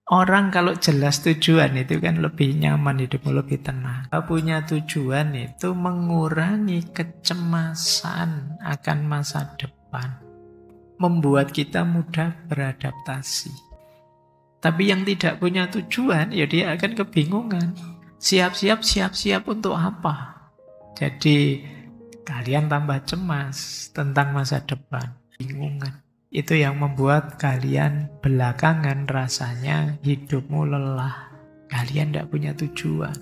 Orang kalau jelas tujuan itu kan lebih nyaman, hidupmu lebih tenang. Kalau punya tujuan itu mengurangi kecemasan akan masa depan. Membuat kita mudah beradaptasi. Tapi yang tidak punya tujuan, ya dia akan kebingungan. Siap-siap untuk apa? Jadi kalian tambah cemas tentang masa depan. Bingungan. Itu yang membuat kalian belakangan rasanya hidupmu lelah. Kalian tidak punya tujuan.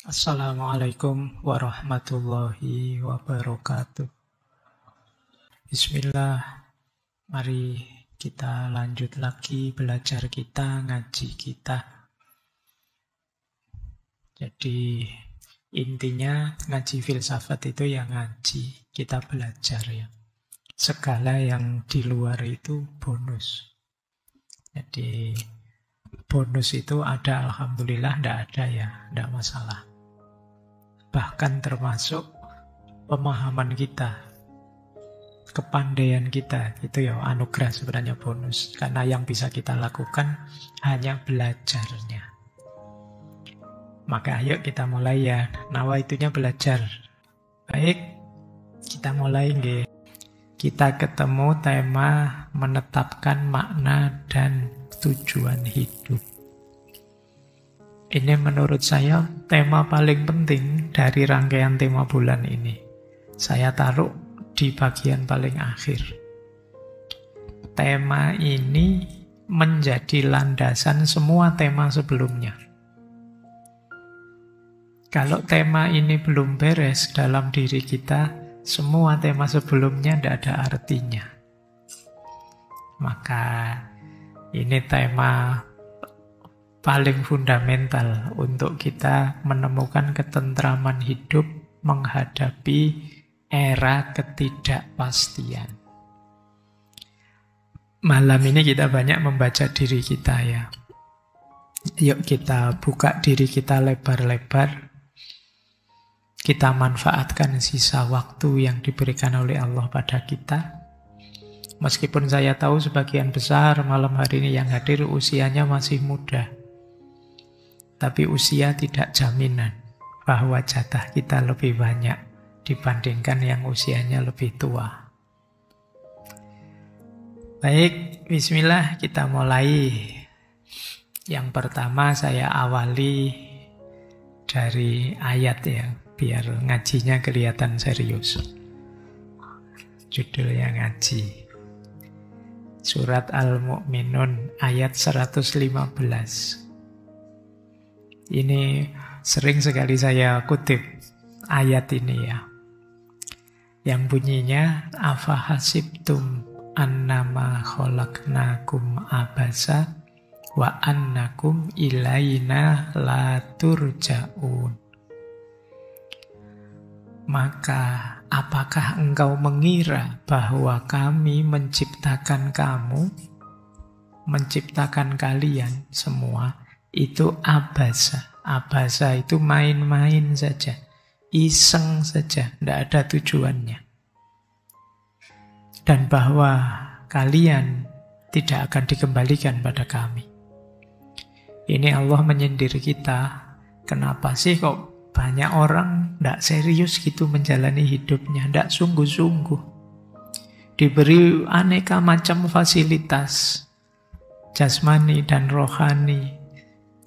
Assalamualaikum warahmatullahi wabarakatuh. Bismillah, mari kita lanjut lagi belajar kita, ngaji kita. Jadi intinya ngaji filsafat itu yang ngaji, kita belajar ya. Segala yang di luar itu bonus. Jadi bonus itu ada, alhamdulillah, tidak ada ya, tidak masalah. Bahkan termasuk pemahaman kita, kepandaian kita, itu ya anugerah sebenarnya bonus. Karena yang bisa kita lakukan hanya belajarnya. Maka ayo kita mulai ya, nawaitunya belajar. Baik, kita mulai nggih. Kita ketemu tema menetapkan makna dan tujuan hidup. Ini menurut saya tema paling penting dari rangkaian tema bulan ini. Saya taruh di bagian paling akhir. Tema ini menjadi landasan semua tema sebelumnya. Kalau tema ini belum beres dalam diri kita, semua tema sebelumnya tidak ada artinya. Maka ini tema paling fundamental untuk kita menemukan ketentraman hidup menghadapi era ketidakpastian. Malam ini kita banyak membaca diri kita ya. Yuk kita buka diri kita lebar-lebar. Kita manfaatkan sisa waktu yang diberikan oleh Allah pada kita. Meskipun saya tahu sebagian besar malam hari ini yang hadir usianya masih muda. Tapi usia tidak jaminan bahwa jatah kita lebih banyak dibandingkan yang usianya lebih tua. Baik, bismillah, kita mulai. Yang pertama saya awali dari ayat ya, biar ngajinya kelihatan serius. Judulnya ngaji. Surat Al-Mu'minun ayat 115. Ini sering sekali saya kutip ayat ini ya. Yang bunyinya afahasibtum annama khalaqnakum abasa wa annakum ilaina la turja'un. Maka apakah engkau mengira bahwa kami menciptakan kamu, menciptakan kalian semua itu abasa. Abasa itu main-main saja, iseng saja, tidak ada tujuannya. Dan bahwa kalian tidak akan dikembalikan pada kami. Ini Allah menyindir kita. Kenapa sih kok banyak orang tidak serius gitu menjalani hidupnya, tidak sungguh-sungguh. Diberi aneka macam fasilitas, jasmani dan rohani,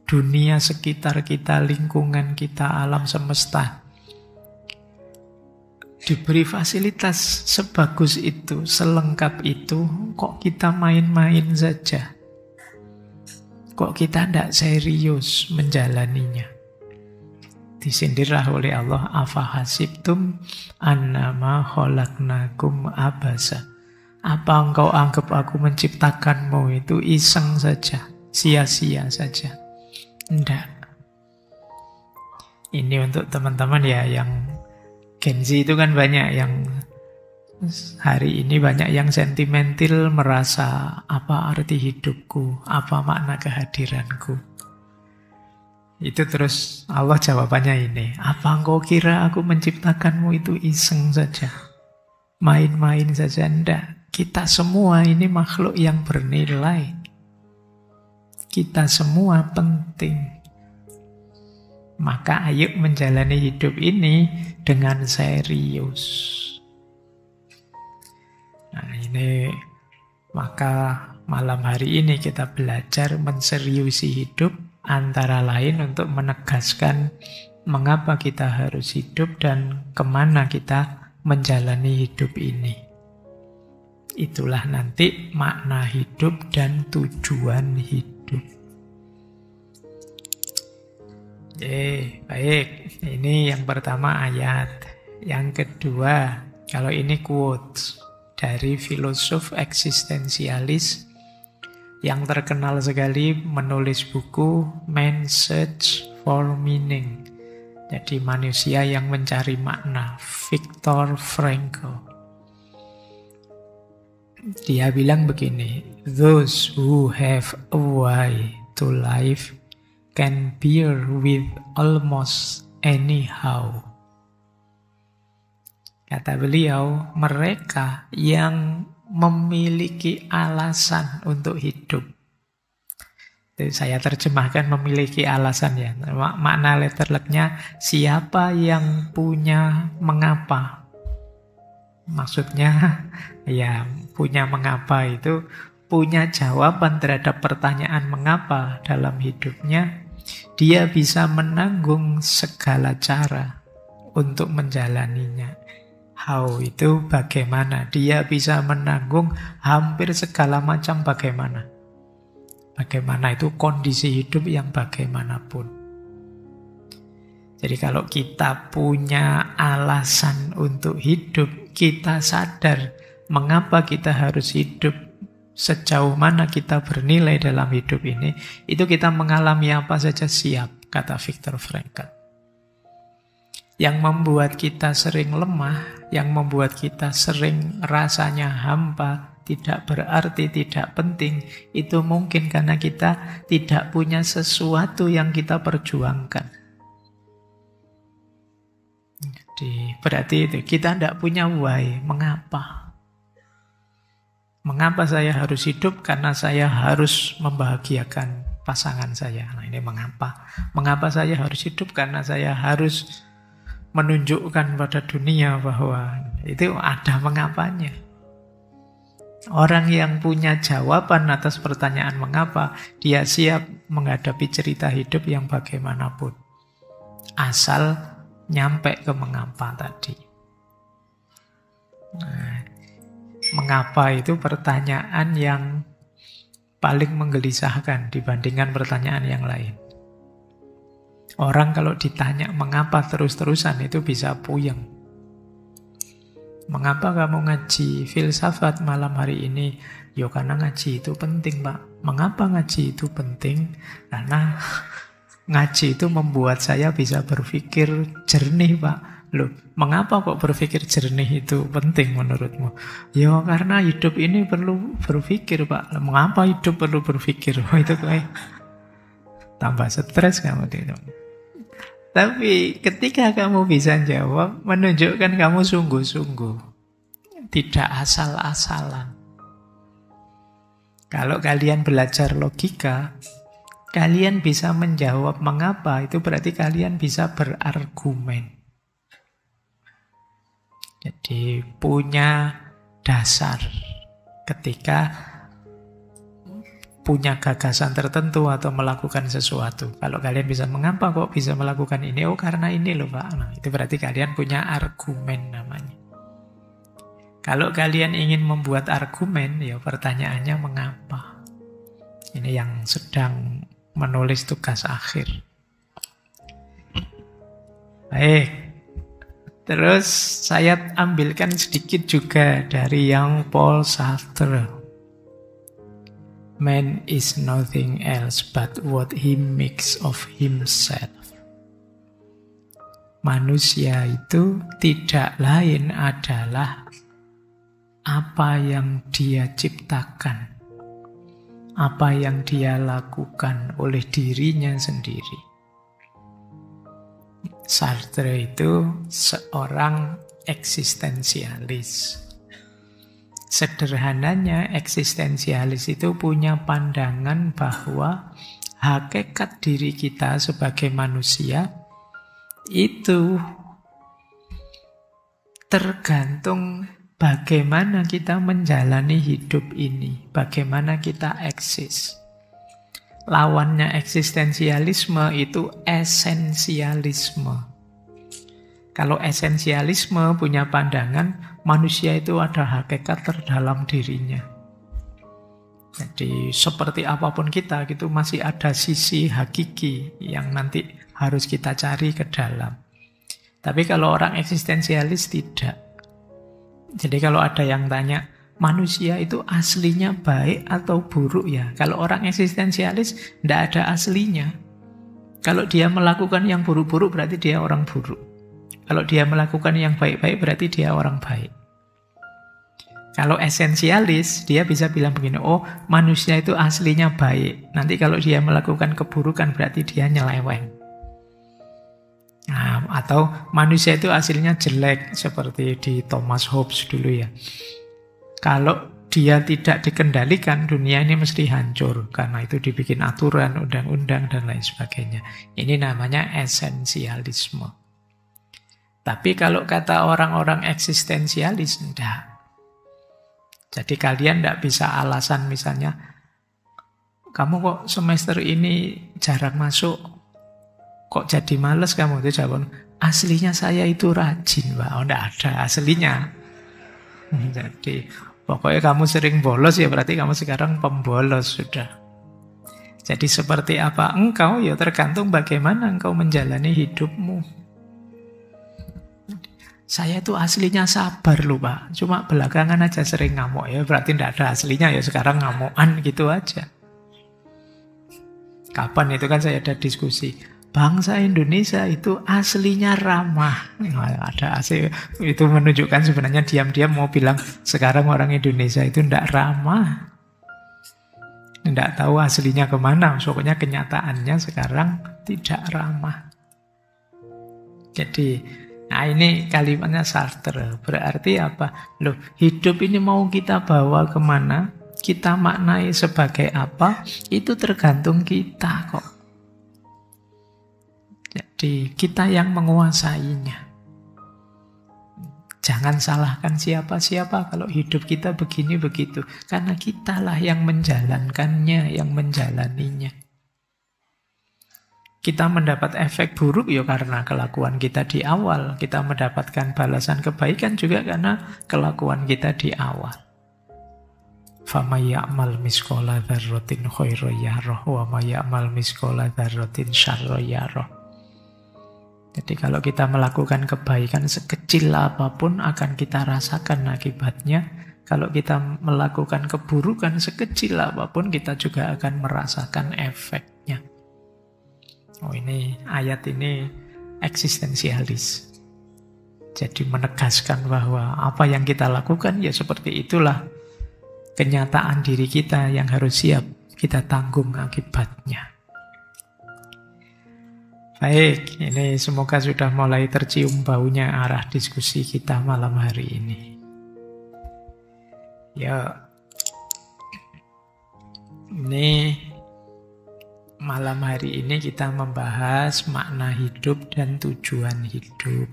dunia sekitar kita, lingkungan kita, alam semesta. Diberi fasilitas sebagus itu, selengkap itu, kok kita main-main saja? Kok kita tidak serius menjalaninya? Disindirlah oleh Allah, afahasibtum annama khalaqnakum abasa. Apa engkau anggap aku menciptakanmu itu iseng saja, sia-sia saja? Tidak. Ini untuk teman-teman ya yang Gen Z itu kan banyak yang Hari ini banyak yang sentimental, merasa apa arti hidupku, apa makna kehadiranku. Itu terus Allah jawabannya ini, apa engkau kira aku menciptakanmu itu iseng saja? Main-main saja? Enggak. Kita semua ini makhluk yang bernilai. Kita semua penting. Maka ayo menjalani hidup ini dengan serius. Nah ini, maka malam hari ini kita belajar menseriusi hidup, antara lain untuk menegaskan mengapa kita harus hidup dan kemana kita menjalani hidup ini. Itulah nanti makna hidup dan tujuan hidup. Baik. Ini yang pertama ayat. Yang kedua, kalau ini quotes dari filosof eksistensialis yang terkenal sekali menulis buku Man's Search for Meaning. Jadi manusia yang mencari makna, Viktor Frankl. Dia bilang begini, those who have a why to life can bear with almost anyhow. Kata beliau, mereka yang memiliki alasan untuk hidup. Jadi saya terjemahkan memiliki alasan ya. Makna letterleknya, siapa yang punya mengapa. Maksudnya, ya punya mengapa itu punya jawaban terhadap pertanyaan mengapa dalam hidupnya. Dia bisa menanggung segala cara untuk menjalaninya. How itu bagaimana? Dia bisa menanggung hampir segala macam bagaimana. Bagaimana itu kondisi hidup yang bagaimanapun. Jadi kalau kita punya alasan untuk hidup, kita sadar mengapa kita harus hidup, sejauh mana kita bernilai dalam hidup ini, itu kita mengalami apa saja siap, kata Viktor Frankl. Yang membuat kita sering lemah, yang membuat kita sering rasanya hampa, tidak berarti, tidak penting, itu mungkin karena kita tidak punya sesuatu yang kita perjuangkan. Jadi, berarti itu kita tidak punya why, mengapa. Mengapa saya harus hidup? Karena saya harus membahagiakan pasangan saya. Nah ini mengapa. Mengapa saya harus hidup? Karena saya harus menunjukkan pada dunia bahwa itu ada mengapanya. Orang yang punya jawaban atas pertanyaan mengapa, dia siap menghadapi cerita hidup yang bagaimanapun. Asal nyampe ke mengapa tadi. Nah, mengapa itu pertanyaan yang paling menggelisahkan dibandingkan pertanyaan yang lain. Orang kalau ditanya mengapa terus-terusan itu bisa puyeng. Mengapa kamu ngaji filsafat malam hari ini? Ya karena ngaji itu penting, Pak. Mengapa ngaji itu penting? Karena ngaji itu membuat saya bisa berpikir jernih, Pak. Loh, mengapa kok berpikir jernih itu penting menurutmu? Ya karena hidup ini perlu berpikir, Pak. Mengapa hidup perlu berpikir? Oh, itu kayak tambah stres kamu itu. Tapi ketika kamu bisa jawab, menunjukkan kamu sungguh-sungguh. Tidak asal-asalan. Kalau kalian belajar logika, kalian bisa menjawab mengapa, itu berarti kalian bisa berargumen. Jadi punya dasar ketika punya gagasan tertentu atau melakukan sesuatu. Kalau kalian bisa, mengapa kok bisa melakukan ini? Oh karena ini loh Pak. Nah, itu berarti kalian punya argumen namanya. Kalau kalian ingin membuat argumen, ya pertanyaannya mengapa? Ini yang sedang menulis tugas akhir. Baik. Terus saya ambilkan sedikit juga dari yang Paul Sartre. Man is nothing else but what he makes of himself. Manusia itu tidak lain adalah apa yang dia ciptakan, apa yang dia lakukan oleh dirinya sendiri. Sartre itu seorang eksistensialis. Sederhananya, eksistensialis itu punya pandangan bahwa hakikat diri kita sebagai manusia itu tergantung bagaimana kita menjalani hidup ini, bagaimana kita eksis. Lawannya eksistensialisme itu esensialisme. Kalau esensialisme punya pandangan, manusia itu ada hakikat terdalam dirinya. Jadi seperti apapun kita, gitu masih ada sisi hakiki yang nanti harus kita cari ke dalam. Tapi kalau orang eksistensialis tidak. Jadi kalau ada yang tanya, manusia itu aslinya baik atau buruk ya? Kalau orang eksistensialis, tidak ada aslinya. Kalau dia melakukan yang buruk-buruk, berarti dia orang buruk. Kalau dia melakukan yang baik-baik, berarti dia orang baik. Kalau esensialis, dia bisa bilang begini, oh manusia itu aslinya baik. Nanti kalau dia melakukan keburukan, berarti dia nyeleweng. Nah, atau manusia itu aslinya jelek, seperti di Thomas Hobbes dulu ya. Kalau dia tidak dikendalikan, dunia ini mesti hancur. Karena itu dibikin aturan, undang-undang, dan lain sebagainya. Ini namanya esensialisme. Tapi kalau kata orang-orang eksistensialis, enggak. Jadi kalian enggak bisa alasan misalnya, kamu kok semester ini jarang masuk, kok jadi males kamu? Itu jawaban, aslinya saya itu rajin, Pak. Oh, enggak ada aslinya. Jadi pokoknya kamu sering bolos ya berarti kamu sekarang pembolos sudah. Jadi seperti apa engkau ya tergantung bagaimana engkau menjalani hidupmu. Saya itu aslinya sabar loh Pak, cuma belakangan aja sering ngamuk ya, berarti tidak ada aslinya ya sekarang ngamukan gitu aja. Kapan itu kan saya ada diskusi, bangsa Indonesia itu aslinya ramah. Ada asli, itu menunjukkan sebenarnya diam-diam mau bilang sekarang orang Indonesia itu tidak ramah. Tidak tahu aslinya kemana, pokoknya kenyataannya sekarang tidak ramah. Jadi nah ini kalimatnya Sartre. Berarti apa? Loh, hidup ini mau kita bawa kemana? Kita maknai sebagai apa? Itu tergantung kita kok. Jadi kita yang menguasainya. Jangan salahkan siapa-siapa kalau hidup kita begini begitu. Karena kitalah yang menjalankannya, yang menjalaninya. Kita mendapat efek buruk ya karena kelakuan kita di awal. Kita mendapatkan balasan kebaikan juga karena kelakuan kita di awal. فَمَنْ يَعْمَلْ مِثْقَالَ ذَرَّةٍ خَيْرًا يَرَهُ وَمَنْ يَعْمَلْ مِثْقَالَ ذَرَّةٍ شَرًّا يَرَهُ. Jadi kalau kita melakukan kebaikan sekecil apapun akan kita rasakan akibatnya. Kalau kita melakukan keburukan sekecil apapun kita juga akan merasakan efeknya. Oh ini, ayat ini eksistensialis. Jadi menegaskan bahwa apa yang kita lakukan ya seperti itulah kenyataan diri kita yang harus siap kita tanggung akibatnya. Baik, ini semoga sudah mulai tercium baunya arah diskusi kita malam hari ini. Ya, ini malam hari ini kita membahas makna hidup dan tujuan hidup.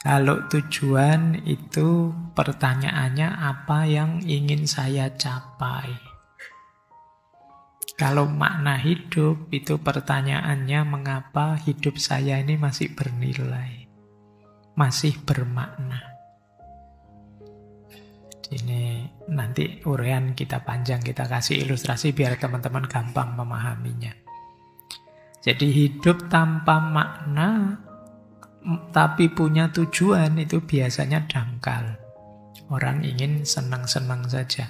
Kalau tujuan itu pertanyaannya apa yang ingin saya capai. Kalau makna hidup itu pertanyaannya mengapa hidup saya ini masih bernilai, masih bermakna. Ini nanti uraian kita panjang, kita kasih ilustrasi biar teman-teman gampang memahaminya. Jadi hidup tanpa makna tapi punya tujuan itu biasanya dangkal. Orang ingin senang-senang saja.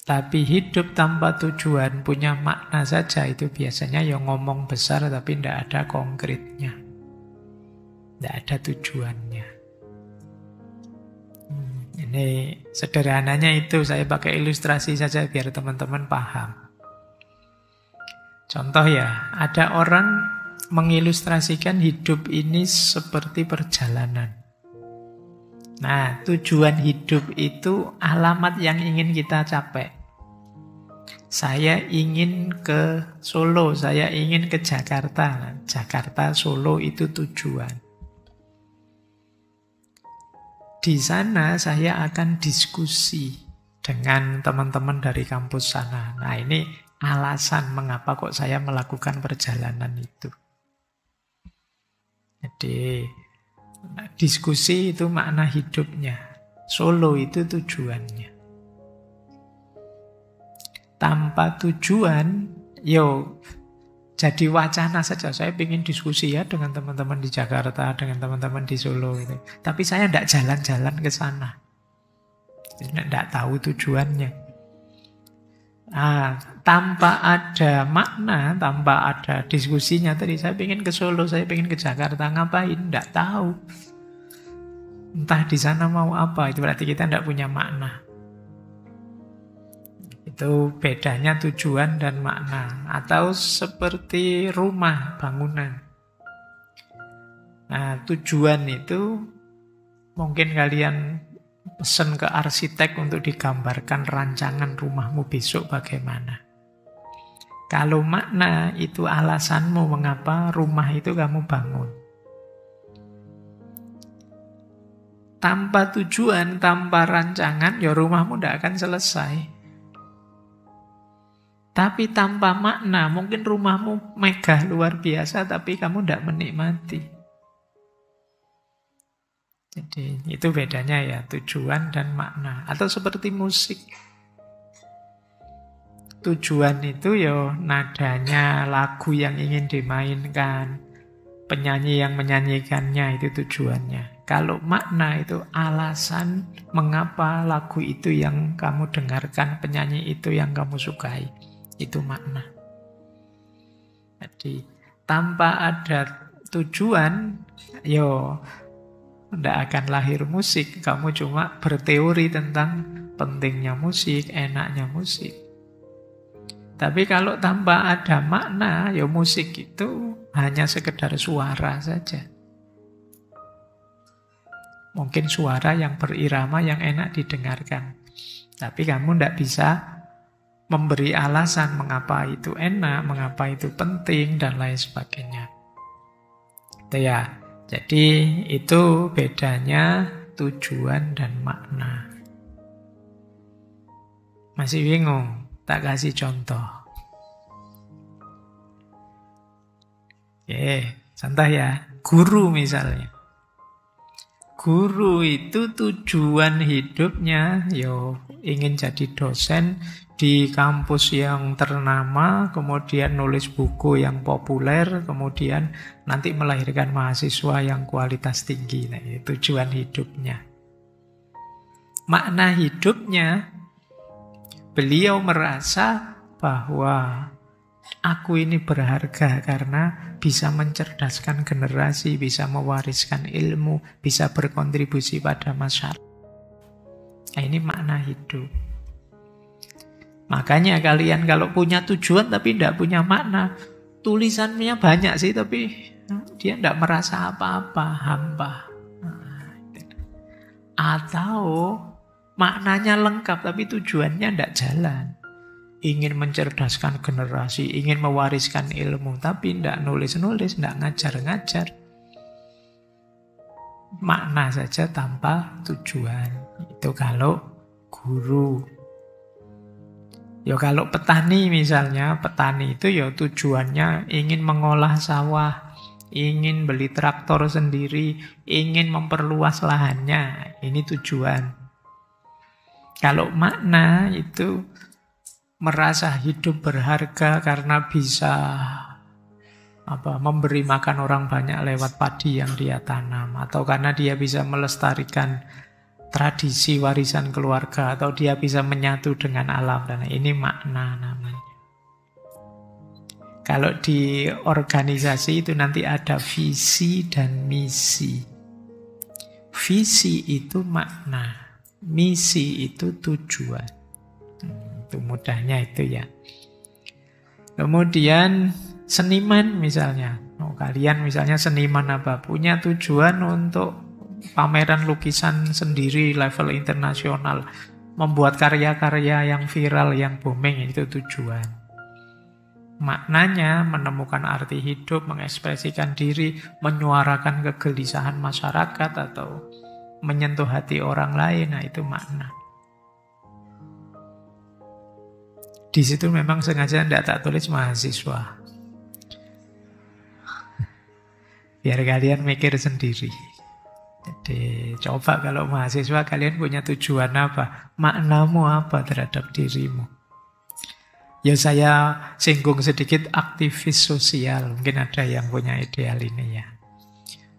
Tapi hidup tanpa tujuan, punya makna saja, itu biasanya yang ngomong besar tapi tidak ada konkretnya. Tidak ada tujuannya. Ini sederhananya itu, saya pakai ilustrasi saja biar teman-teman paham. Contoh ya, ada orang mengilustrasikan hidup ini seperti perjalanan. Nah, tujuan hidup itu alamat yang ingin kita capai. Saya ingin ke Solo, saya ingin ke Jakarta. Nah, Jakarta, Solo itu tujuan. Di sana saya akan diskusi dengan teman-teman dari kampus sana. Nah, ini alasan mengapa kok saya melakukan perjalanan itu. Jadi, diskusi itu makna hidupnya. Solo itu tujuannya. Tanpa tujuan, jadi wacana saja. Saya ingin diskusi ya dengan teman-teman di Jakarta, dengan teman-teman di Solo. Gitu. Tapi saya tidak jalan-jalan ke sana. Tidak tahu tujuannya. Tanpa ada makna, tanpa ada diskusinya tadi, saya ingin ke Solo, saya ingin ke Jakarta, ngapain? Tidak tahu. Entah di sana mau apa, itu berarti kita tidak punya makna. Itu bedanya tujuan dan makna. Atau seperti rumah, bangunan. Nah, tujuan itu mungkin kalian pesan ke arsitek untuk digambarkan rancangan rumahmu besok bagaimana. Kalau makna itu alasanmu mengapa rumah itu kamu bangun. Tanpa tujuan, tanpa rancangan, ya rumahmu tidak akan selesai. Tapi tanpa makna, mungkin rumahmu megah luar biasa, tapi kamu tidak menikmati. Jadi itu bedanya ya, tujuan dan makna. Atau seperti musik. Tujuan itu ya nadanya, lagu yang ingin dimainkan, penyanyi yang menyanyikannya, itu tujuannya. Kalau makna itu alasan mengapa lagu itu yang kamu dengarkan, penyanyi itu yang kamu sukai. Itu makna. Jadi tanpa ada tujuan, tidak akan lahir musik. Kamu cuma berteori tentang pentingnya musik, enaknya musik. Tapi kalau tanpa ada makna, musik itu hanya sekedar suara saja. Mungkin suara yang berirama, yang enak didengarkan. Tapi kamu tidak bisa memberi alasan mengapa itu enak, mengapa itu penting, dan lain sebagainya. Itu ya. Jadi itu bedanya tujuan dan makna. Masih bingung? Tak kasih contoh. Contoh ya. Guru misalnya. Guru itu tujuan hidupnya ingin jadi dosen di kampus yang ternama, kemudian nulis buku yang populer, kemudian nanti melahirkan mahasiswa yang kualitas tinggi. Nah, itu tujuan hidupnya. Makna hidupnya, beliau merasa bahwa aku ini berharga karena bisa mencerdaskan generasi, bisa mewariskan ilmu, bisa berkontribusi pada masyarakat. Nah, ini makna hidup. Makanya kalian kalau punya tujuan tapi tidak punya makna, tulisannya banyak sih tapi dia tidak merasa apa-apa, hampa. Atau maknanya lengkap tapi tujuannya tidak jalan. Ingin mencerdaskan generasi, ingin mewariskan ilmu, tapi tidak nulis-nulis, tidak ngajar-ngajar. Makna saja tanpa tujuan. Itu kalau guru. Kalau petani misalnya, petani itu tujuannya ingin mengolah sawah, ingin beli traktor sendiri, ingin memperluas lahannya. Ini tujuan. Kalau makna itu merasa hidup berharga karena bisa memberi makan orang banyak lewat padi yang dia tanam, atau karena dia bisa melestarikan tradisi warisan keluarga, atau dia bisa menyatu dengan alam. Dan ini makna namanya. Kalau di organisasi itu nanti ada visi dan misi. Visi itu makna, misi itu tujuan. Itu mudahnya itu ya. Kemudian seniman misalnya. Kalian misalnya seniman apa? Punya tujuan untuk pameran lukisan sendiri level internasional. Membuat karya-karya yang viral, yang booming, itu tujuan. Maknanya menemukan arti hidup, mengekspresikan diri, menyuarakan kegelisahan masyarakat atau menyentuh hati orang lain. Nah, itu makna. Di situ memang sengaja tidak tak tulis mahasiswa. Biar kalian mikir sendiri. Jadi coba kalau mahasiswa kalian punya tujuan apa? Maknamu apa terhadap dirimu? Ya saya singgung sedikit aktivis sosial. Mungkin ada yang punya ideal ini ya.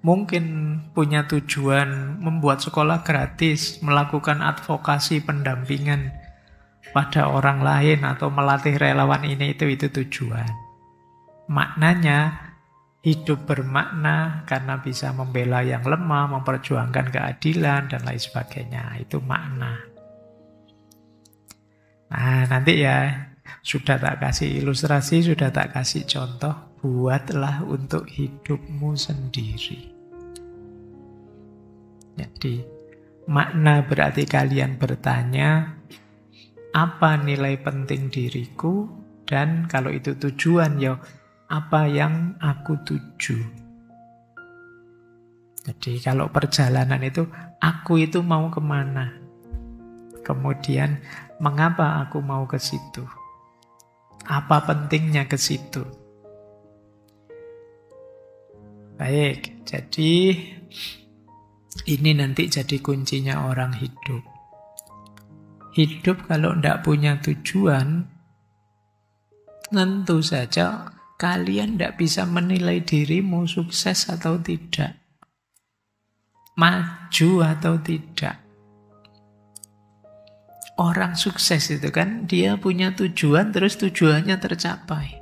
Mungkin punya tujuan membuat sekolah gratis, melakukan advokasi pendampingan pada orang lain atau melatih relawan ini itu tujuan. Maknanya hidup bermakna karena bisa membela yang lemah, memperjuangkan keadilan dan lain sebagainya. Itu makna. Nah, nanti ya sudah tak kasih ilustrasi, sudah tak kasih contoh. Buatlah untuk hidupmu sendiri. Jadi, makna berarti kalian bertanya, apa nilai penting diriku? Dan kalau itu tujuan, ya apa yang aku tuju? Jadi, kalau perjalanan itu, aku itu mau kemana? Kemudian, mengapa aku mau ke situ? Apa pentingnya ke situ? Baik, jadi ini nanti jadi kuncinya orang hidup. Hidup kalau tidak punya tujuan, tentu saja kalian tidak bisa menilai dirimu sukses atau tidak, maju atau tidak. Orang sukses itu kan dia punya tujuan, terus tujuannya tercapai.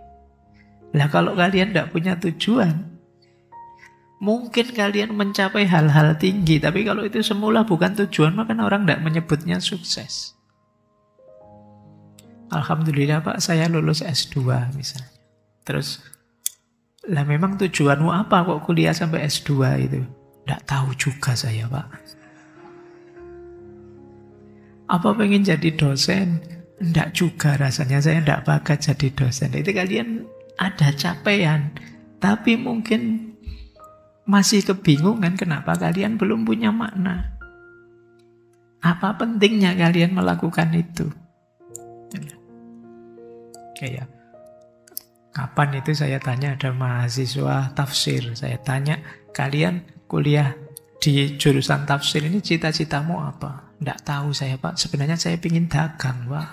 Lah kalau kalian tidak punya tujuan, mungkin kalian mencapai hal-hal tinggi, tapi kalau itu semula bukan tujuan, maka orang tidak menyebutnya sukses. Alhamdulillah Pak, saya lulus S2 misalnya. Terus, lah memang tujuanmu apa kok kuliah sampai S2 itu? Tidak tahu juga saya Pak. Apa pengen jadi dosen? Enggak juga rasanya, saya enggak bakat jadi dosen. Itu kalian ada capaian, tapi mungkin masih kebingungan kenapa kalian belum punya makna. Apa pentingnya kalian melakukan itu? Kayak kapan itu saya tanya ada mahasiswa tafsir, saya tanya, kalian kuliah di jurusan tafsir ini cita-citamu apa? Tidak tahu saya Pak, sebenarnya saya ingin dagang Pak.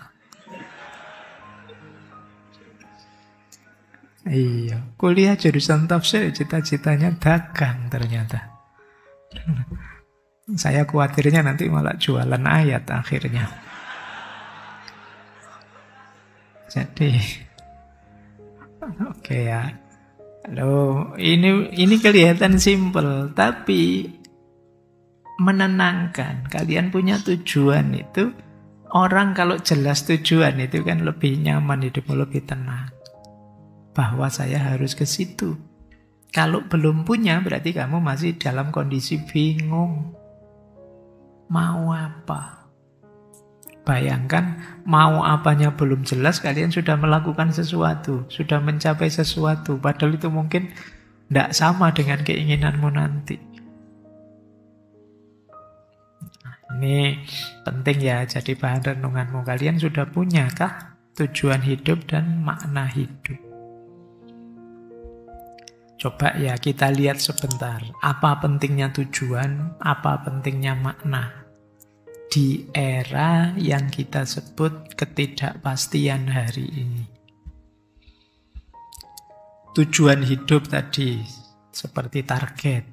Iya, kuliah jurusan tafsir cita-citanya dagang ternyata. Saya khawatirnya nanti malah jualan ayat akhirnya. Jadi, oke ya. Loh, ini kelihatan simpel, tapi menenangkan. Kalian punya tujuan itu, orang kalau jelas tujuan itu kan lebih nyaman, hidupmu lebih tenang. Bahwa saya harus ke situ. Kalau belum punya, berarti kamu masih dalam kondisi bingung. Mau apa? Bayangkan, mau apanya belum jelas, kalian sudah melakukan sesuatu, sudah mencapai sesuatu. Padahal itu mungkin tidak sama dengan keinginanmu nanti. Ini penting ya, jadi bahan renunganmu. Kalian sudah punyakah tujuan hidup dan makna hidup? Coba ya kita lihat sebentar, apa pentingnya tujuan, apa pentingnya makna di era yang kita sebut ketidakpastian hari ini. Tujuan hidup tadi seperti target.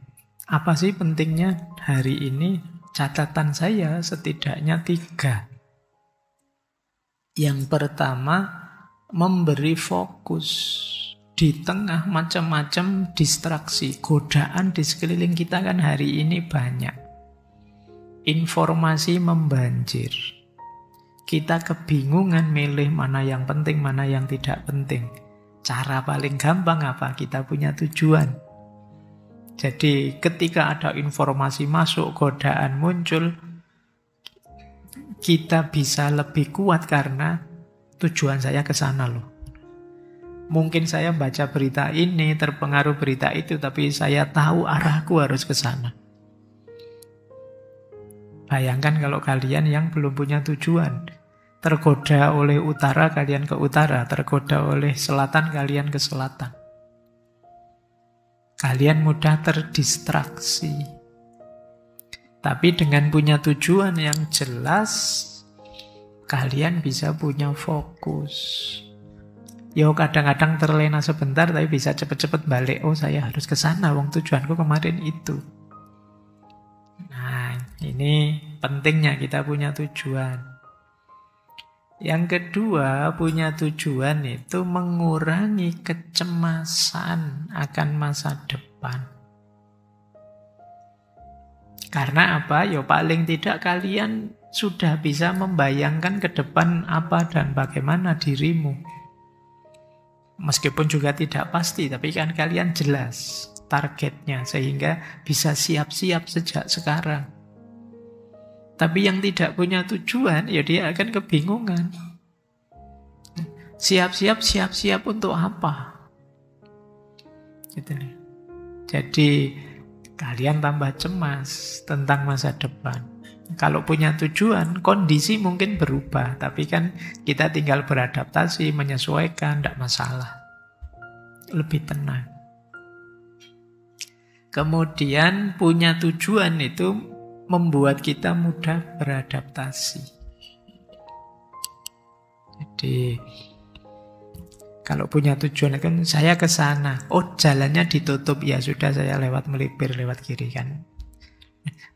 Apa sih pentingnya hari ini? Catatan saya setidaknya 3. Yang pertama, memberi fokus di tengah macam-macam distraksi, godaan di sekeliling kita kan hari ini banyak. Informasi membanjir. Kita kebingungan milih mana yang penting, mana yang tidak penting. Cara paling gampang apa? Kita punya tujuan. Jadi ketika ada informasi masuk, godaan muncul, kita bisa lebih kuat karena tujuan saya ke sana loh. Mungkin saya baca berita ini, terpengaruh berita itu, tapi saya tahu arahku harus ke sana. Bayangkan kalau kalian yang belum punya tujuan. Tergoda oleh utara, kalian ke utara. Tergoda oleh selatan, kalian ke selatan. Kalian mudah terdistraksi. Tapi dengan punya tujuan yang jelas, kalian bisa punya fokus. Yo kadang-kadang terlena sebentar, tapi bisa cepet-cepet balik. Oh saya harus ke sana, wong tujuanku kemarin itu. Nah ini pentingnya kita punya tujuan. Yang kedua, punya tujuan itu mengurangi kecemasan akan masa depan. Karena apa? Ya paling tidak kalian sudah bisa membayangkan ke depan apa dan bagaimana dirimu. Meskipun juga tidak pasti, tapi kan kalian jelas targetnya sehingga bisa siap-siap sejak sekarang. Tapi yang tidak punya tujuan, ya dia akan kebingungan. Siap-siap untuk apa? Gitu. Jadi kalian tambah cemas tentang masa depan. Kalau punya tujuan, kondisi mungkin berubah, tapi kan kita tinggal beradaptasi, menyesuaikan, tidak masalah. Lebih tenang. Kemudian punya tujuan itu membuat kita mudah beradaptasi. Jadi kalau punya tujuan kan saya ke sana. Oh, jalannya ditutup, ya sudah saya lewat melipir lewat kiri kan.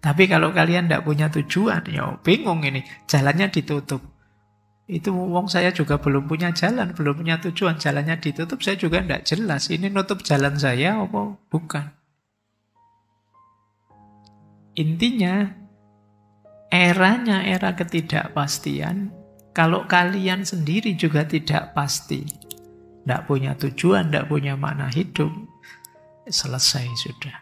Tapi kalau kalian tidak punya tujuan, ya bingung ini, jalannya ditutup. Itu wong saya juga belum punya jalan, belum punya tujuan, jalannya ditutup, saya juga tidak jelas. Ini nutup jalan saya apa bukan? Intinya, eranya era ketidakpastian. Kalau kalian sendiri juga tidak pasti, tidak punya tujuan, tidak punya makna hidup, selesai sudah.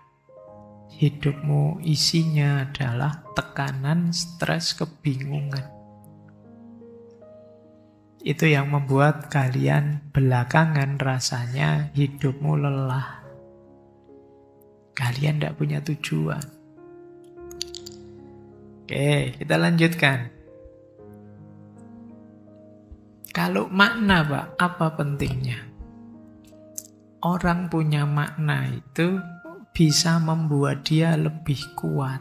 Hidupmu isinya adalah tekanan, stres, kebingungan. Itu yang membuat kalian belakangan rasanya hidupmu lelah. Kalian tidak punya tujuan. Oke, kita lanjutkan. Kalau makna, Pak, apa pentingnya? Orang punya makna itu bisa membuat dia lebih kuat.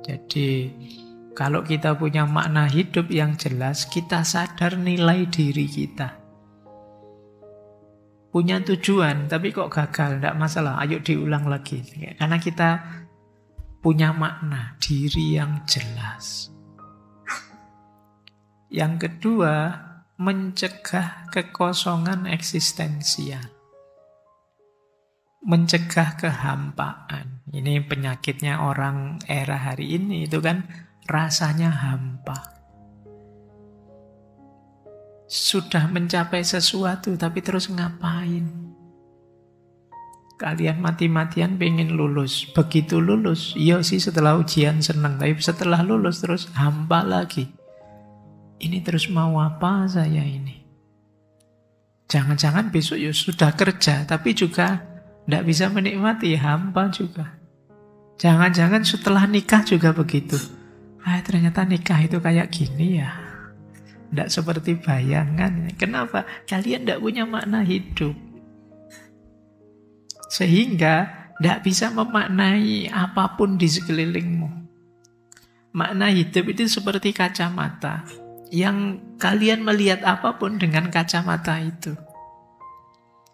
Jadi, kalau kita punya makna hidup yang jelas, kita sadar nilai diri kita. Punya tujuan, tapi kok gagal, tidak masalah, ayo diulang lagi. Karena kita punya makna diri yang jelas. Yang kedua, mencegah kekosongan eksistensial. Mencegah kehampaan. Ini penyakitnya orang era hari ini, itu kan rasanya hampa. Sudah mencapai sesuatu, tapi terus ngapain? Kalian mati-matian pengen lulus. Begitu lulus, iya sih setelah ujian senang, tapi setelah lulus terus hampa lagi. Ini terus mau apa saya ini? Jangan-jangan besok ya sudah kerja, tapi juga tidak bisa menikmati, hampa juga. Jangan-jangan setelah nikah juga begitu. Ternyata nikah itu kayak gini ya. Tidak seperti bayangan. Kenapa? Kalian tidak punya makna hidup. Sehingga tidak bisa memaknai apapun di sekelilingmu. Makna hidup itu seperti kacamata. Yang kalian melihat apapun dengan kacamata itu.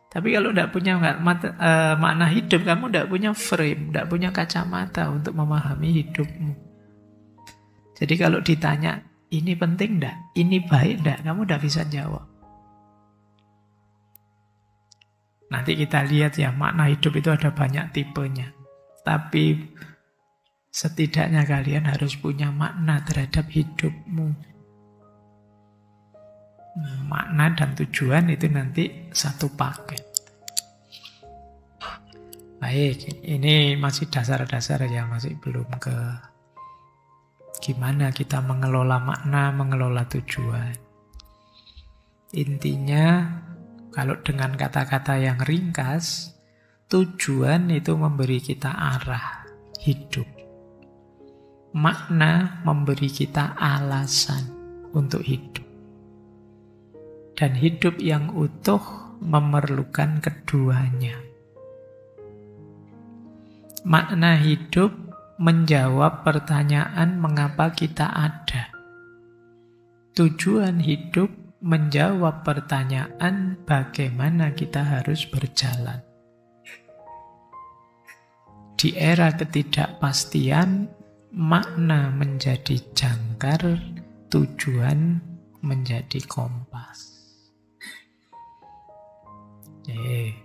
Tapi kalau tidak punya makna hidup, kamu tidak punya frame, tidak punya kacamata untuk memahami hidupmu. Jadi kalau ditanya, ini penting enggak? Ini baik enggak? Kamu udah bisa jawab. Nanti kita lihat ya, makna hidup itu ada banyak tipenya. Tapi setidaknya kalian harus punya makna terhadap hidupmu. Makna dan tujuan itu nanti satu paket. Baik, ini masih dasar-dasar ya, masih belum ke gimana kita mengelola makna, mengelola tujuan. Intinya, kalau dengan kata-kata yang ringkas, tujuan itu memberi kita arah hidup. Makna memberi kita alasan untuk hidup. Dan hidup yang utuh memerlukan keduanya. Makna hidup menjawab pertanyaan mengapa kita ada. Tujuan hidup menjawab pertanyaan bagaimana kita harus berjalan. Di era ketidakpastian, makna menjadi jangkar, tujuan menjadi kompas.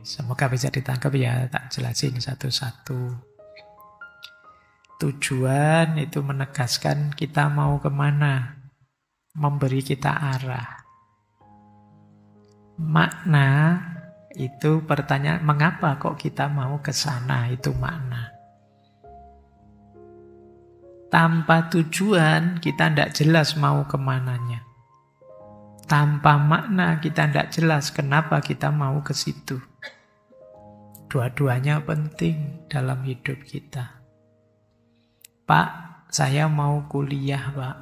Semoga bisa ditangkap ya, tak jelasin satu-satu. Tujuan itu menegaskan kita mau kemana, memberi kita arah. Makna itu pertanyaan, mengapa kok kita mau ke sana, itu makna. Tanpa tujuan kita tidak jelas mau kemananya. Tanpa makna kita tidak jelas kenapa kita mau ke situ. Dua-duanya penting dalam hidup kita. Pak, saya mau kuliah, Pak.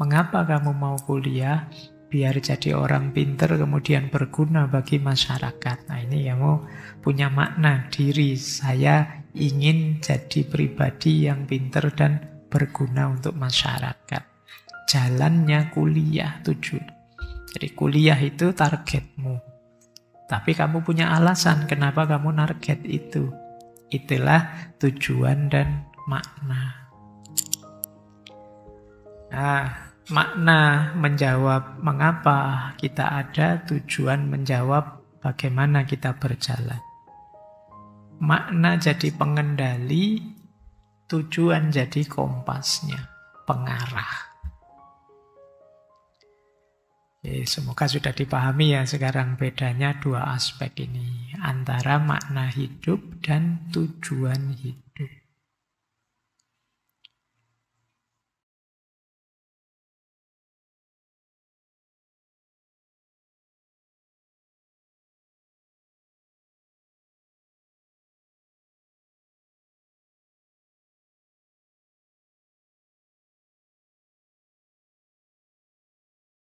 Mengapa kamu mau kuliah? Biar jadi orang pinter kemudian berguna bagi masyarakat. Nah, ini kamu punya makna diri. Saya ingin jadi pribadi yang pinter dan berguna untuk masyarakat. Jalannya kuliah, tujuan. Jadi kuliah itu targetmu. Tapi kamu punya alasan kenapa kamu target itu. Itulah tujuan dan makna. Nah, makna menjawab mengapa kita ada, tujuan menjawab bagaimana kita berjalan. Makna jadi pengendali, tujuan jadi kompasnya, pengarah. Semoga sudah dipahami ya sekarang bedanya dua aspek ini antara makna hidup dan tujuan hidup.